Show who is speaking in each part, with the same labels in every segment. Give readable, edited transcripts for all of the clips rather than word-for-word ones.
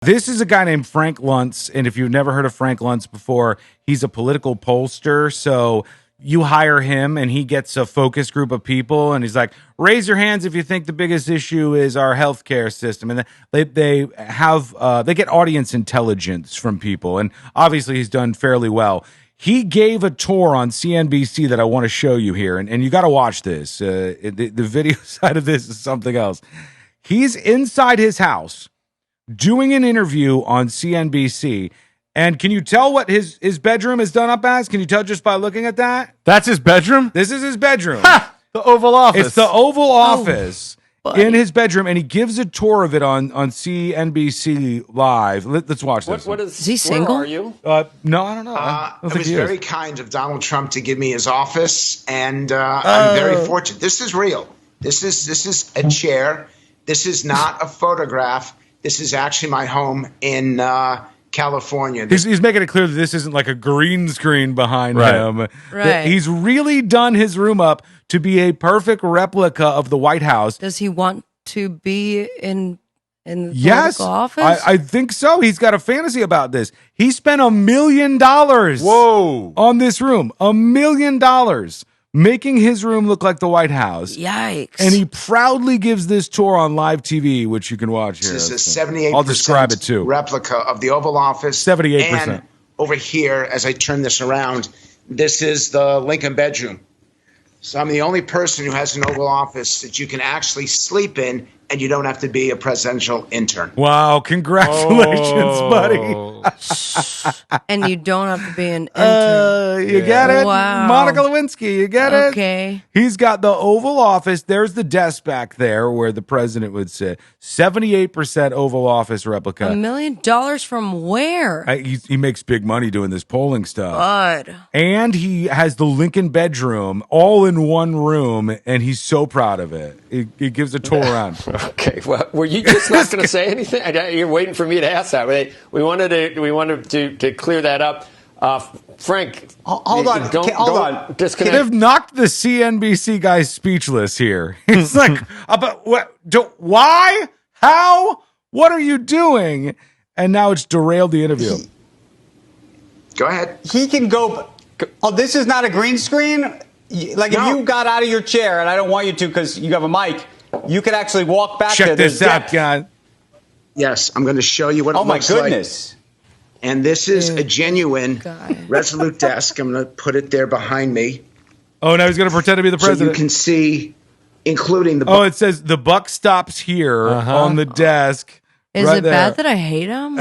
Speaker 1: This is a guy named Frank Luntz, and if you've never heard of Frank Luntz before, he's a political pollster. So you hire him, and he gets a focus group of people, and he's like, "Raise your hands if you think the biggest issue is our healthcare system." And they get audience intelligence from people, and obviously he's done fairly well. He gave a tour on CNBC that I want to show you here, and you got to watch this. The video side of this is something else. He's inside his house doing an interview on CNBC. And can you tell what his bedroom is done up as? Can you tell just by looking at that?
Speaker 2: That's his bedroom?
Speaker 1: This is his bedroom.
Speaker 2: Ha! The Oval Office.
Speaker 1: It's the Oval Office in his bedroom, and he gives a tour of it on CNBC Live. Let's watch this.
Speaker 3: Is he single?
Speaker 4: Where are you?
Speaker 1: No, I don't know.
Speaker 3: It was very kind of Donald Trump to give me his office, and I'm very fortunate. This is real. This is a chair. This is not a photograph. This is actually my home in California.
Speaker 1: He's making it clear that this isn't like a green screen behind him.
Speaker 5: Right.
Speaker 1: That he's really done his room up to be a perfect replica of the White House.
Speaker 5: Does he want to be in the
Speaker 1: Yes,
Speaker 5: political office?
Speaker 1: I think so. He's got a fantasy about this. He spent $1 million
Speaker 2: Whoa.
Speaker 1: on this room. $1 million making his room look like the White House.
Speaker 5: Yikes.
Speaker 1: And he proudly gives this tour on live TV, which you can watch here.
Speaker 3: This is a 78%
Speaker 1: I'll describe it too.
Speaker 3: replica of the Oval Office.
Speaker 1: 78%.
Speaker 3: And over here, as I turn this around, this is the Lincoln bedroom. So I'm the only person who has an Oval Office that you can actually sleep in, and you don't have to be a presidential intern.
Speaker 1: Wow, congratulations, buddy.
Speaker 5: And you don't have to be an intern.
Speaker 1: You get it?
Speaker 5: Wow.
Speaker 1: Monica Lewinsky, you get it?
Speaker 5: Okay.
Speaker 1: He's got the Oval Office. There's the desk back there where the president would sit. 78% Oval Office replica.
Speaker 5: $1 million from where?
Speaker 1: He makes big money doing this polling stuff.
Speaker 5: God.
Speaker 1: And he has the Lincoln bedroom all in one room, and he's so proud of it. He gives a tour around.
Speaker 4: Okay, well, were you just not going to say anything? You're waiting for me to ask that. We wanted to clear that up. Frank,
Speaker 6: hold on.
Speaker 4: Don't disconnect.
Speaker 1: They've knocked the CNBC guy speechless here. It's like, but what? Why? How? What are you doing? And now it's derailed the interview.
Speaker 3: Go ahead.
Speaker 6: He can go. Oh, this is not a green screen? Like, if you got out of your chair, and I don't want you to because you have a mic, you could actually walk back there.
Speaker 1: Check this out, guy.
Speaker 3: Yes, I'm going to show you what it looks like.
Speaker 6: Oh, my goodness.
Speaker 3: And this is a genuine Resolute desk. I'm going to put it there behind me.
Speaker 1: Oh, now he's going to pretend to be the president.
Speaker 3: So you can see, including the...
Speaker 1: Oh, it says the buck stops here on the desk.
Speaker 5: Is
Speaker 1: right
Speaker 5: it
Speaker 1: there.
Speaker 5: bad that I hate him?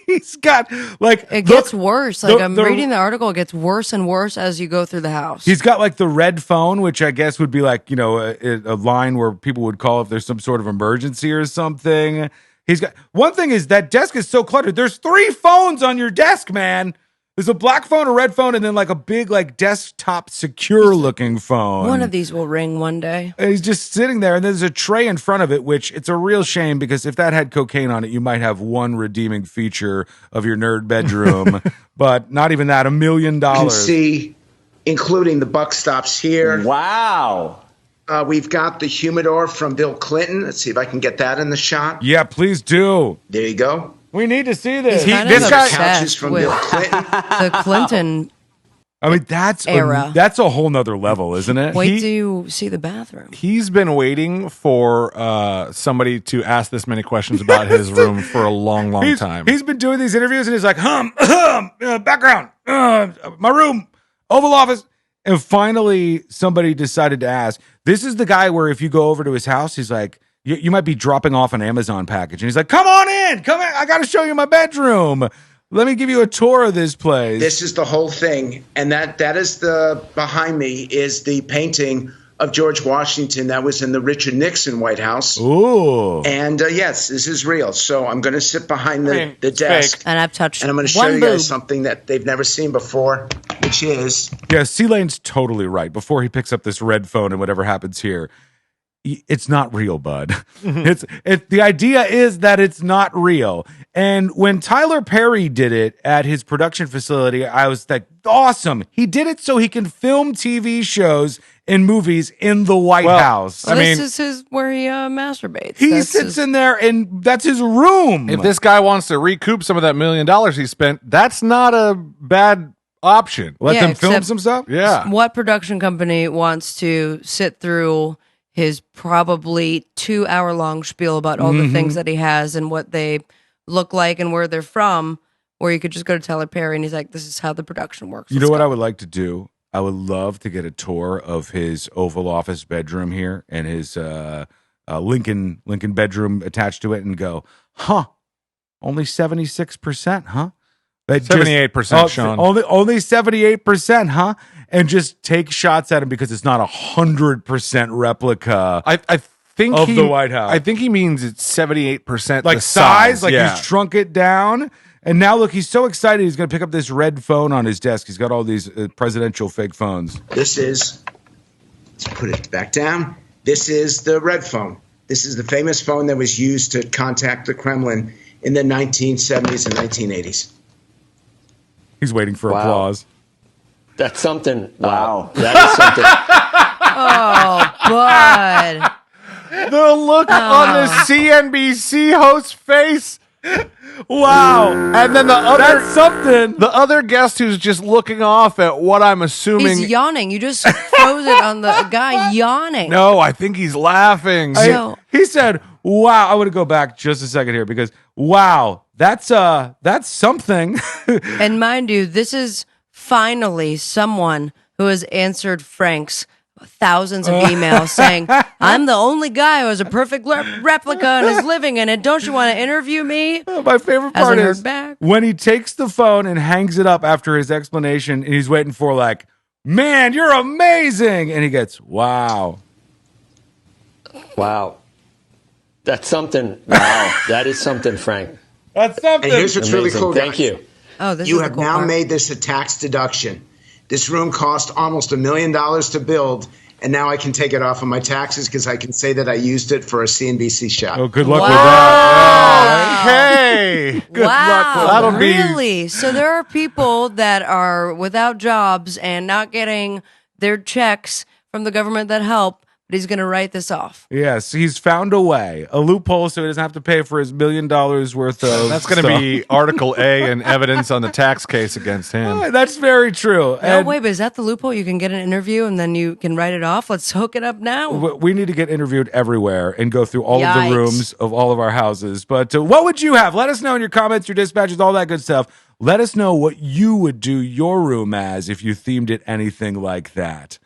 Speaker 1: He's got, like...
Speaker 5: It gets worse. Like, I'm reading the article. It gets worse and worse as you go through the house.
Speaker 1: He's got, like, the red phone, which I guess would be, like, you know, a line where people would call if there's some sort of emergency or something. He's got... One thing is that desk is so cluttered. There's 3 phones on your desk, man. There's a black phone, a red phone, and then, like, a big, like, desktop secure-looking phone.
Speaker 5: One of these will ring one day.
Speaker 1: And he's just sitting there, and there's a tray in front of it, which it's a real shame because if that had cocaine on it, you might have one redeeming feature of your nerd bedroom. But not even that, $1 million.
Speaker 3: You can see, including the buck stops here.
Speaker 6: Wow.
Speaker 3: We've got the humidor from Bill Clinton. Let's see if I can get that in the shot.
Speaker 1: Yeah, please do.
Speaker 3: There you go.
Speaker 1: We need to see this.
Speaker 5: This guy
Speaker 3: couches from Bill Clinton.
Speaker 5: The Clinton
Speaker 1: I mean, that's
Speaker 5: era.
Speaker 1: That's a whole nother level, isn't it?
Speaker 5: Wait till you see the bathroom.
Speaker 2: He's been waiting for somebody to ask this many questions about his room for a long, long time.
Speaker 1: He's been doing these interviews, and he's like, background, my room, Oval Office. And finally, somebody decided to ask. This is the guy where if you go over to his house, he's like, you might be dropping off an Amazon package. And he's like, come on in. Come in. I got to show you my bedroom. Let me give you a tour of this place.
Speaker 3: This is the whole thing. And that is behind me is the painting of George Washington that was in the Richard Nixon White House.
Speaker 1: Ooh.
Speaker 3: And yes, this is real. So I'm going to sit behind the desk.
Speaker 5: And I've touched
Speaker 3: and I'm going to show you guys something that they've never seen before, which is...
Speaker 1: Yeah, C-Lane's totally right. Before he picks up this red phone and whatever happens here, it's not real, bud. The idea is that it's not real. And when Tyler Perry did it at his production facility, I was like, awesome. He did it so he can film TV shows and movies in the White House.
Speaker 5: Well, this is where he masturbates.
Speaker 1: He sits in there and that's his room.
Speaker 2: If this guy wants to recoup some of that $1 million he spent, that's not a bad option.
Speaker 1: Let them film some stuff?
Speaker 2: Yeah.
Speaker 5: What production company wants to sit through his probably 2-hour-long spiel about all the things that he has and what they look like and where they're from, where you could just go to Tyler Perry and he's like, this is how the production works.
Speaker 1: You know what I would like to do? I would love to get a tour of his Oval Office bedroom here and his Lincoln bedroom attached to it and go, only 76%, huh?
Speaker 2: 78%, Sean.
Speaker 1: Only 78%, huh? And just take shots at him because it's not 100% replica.
Speaker 2: I think
Speaker 1: of the White House.
Speaker 2: I think he means it's 78%
Speaker 1: like
Speaker 2: the
Speaker 1: size, like
Speaker 2: yeah.
Speaker 1: he's shrunk it down. And now look, he's so excited he's going to pick up this red phone on his desk. He's got all these presidential fake phones.
Speaker 3: This is, let's put it back down. This is the red phone. This is the famous phone that was used to contact the Kremlin in the 1970s and 1980s.
Speaker 1: He's waiting for applause.
Speaker 4: That's something.
Speaker 6: Wow.
Speaker 4: That is something.
Speaker 5: Oh, bud.
Speaker 2: The look on the CNBC host's face.
Speaker 1: Wow.
Speaker 2: And then
Speaker 1: That's something.
Speaker 2: The other guest who's just looking off at what I'm assuming.
Speaker 5: He's yawning. You just froze it on the guy yawning.
Speaker 2: No, I think he's laughing.
Speaker 1: He said, wow. I want to go back just a second here because, wow, that's something.
Speaker 5: And mind you, this is finally someone who has answered Frank's thousands of emails saying, I'm the only guy who has a perfect replica and is living in it. Don't you want to interview me?
Speaker 1: My favorite part is when he takes the phone and hangs it up after his explanation and he's waiting for like, man, you're amazing. And he gets, wow.
Speaker 4: Wow. That's something. Wow. That is something, Frank.
Speaker 1: That's something.
Speaker 3: And here's what's really cool, guys.
Speaker 4: Thank you.
Speaker 5: Oh, this
Speaker 3: You
Speaker 5: is
Speaker 3: have
Speaker 5: the cool
Speaker 3: now
Speaker 5: part.
Speaker 3: made this a tax deduction. This room cost almost $1 million to build, and now I can take it off of my taxes because I can say that I used it for a CNBC shot.
Speaker 1: Oh, good luck
Speaker 5: Wow.
Speaker 1: with that.
Speaker 2: Hey.
Speaker 1: Good luck with
Speaker 2: That'll
Speaker 1: that.
Speaker 2: be-
Speaker 5: Really? So there are people that are without jobs and not getting their checks from the government that help, but he's going to write this off.
Speaker 1: Yes, he's found a way, a loophole so he doesn't have to pay for his $1 million worth of
Speaker 2: That's going to be Article A and evidence on the tax case against him.
Speaker 1: That's very true.
Speaker 5: No,
Speaker 1: And
Speaker 5: wait, but is that the loophole? You can get an interview and then you can write it off? Let's hook it up now.
Speaker 1: we need to get interviewed everywhere and go through all of
Speaker 5: Yikes.
Speaker 1: the rooms of all of our houses. But what would you have? Let us know in your comments, your dispatches, all that good stuff. Let us know what you would do your room as if you themed it anything like that.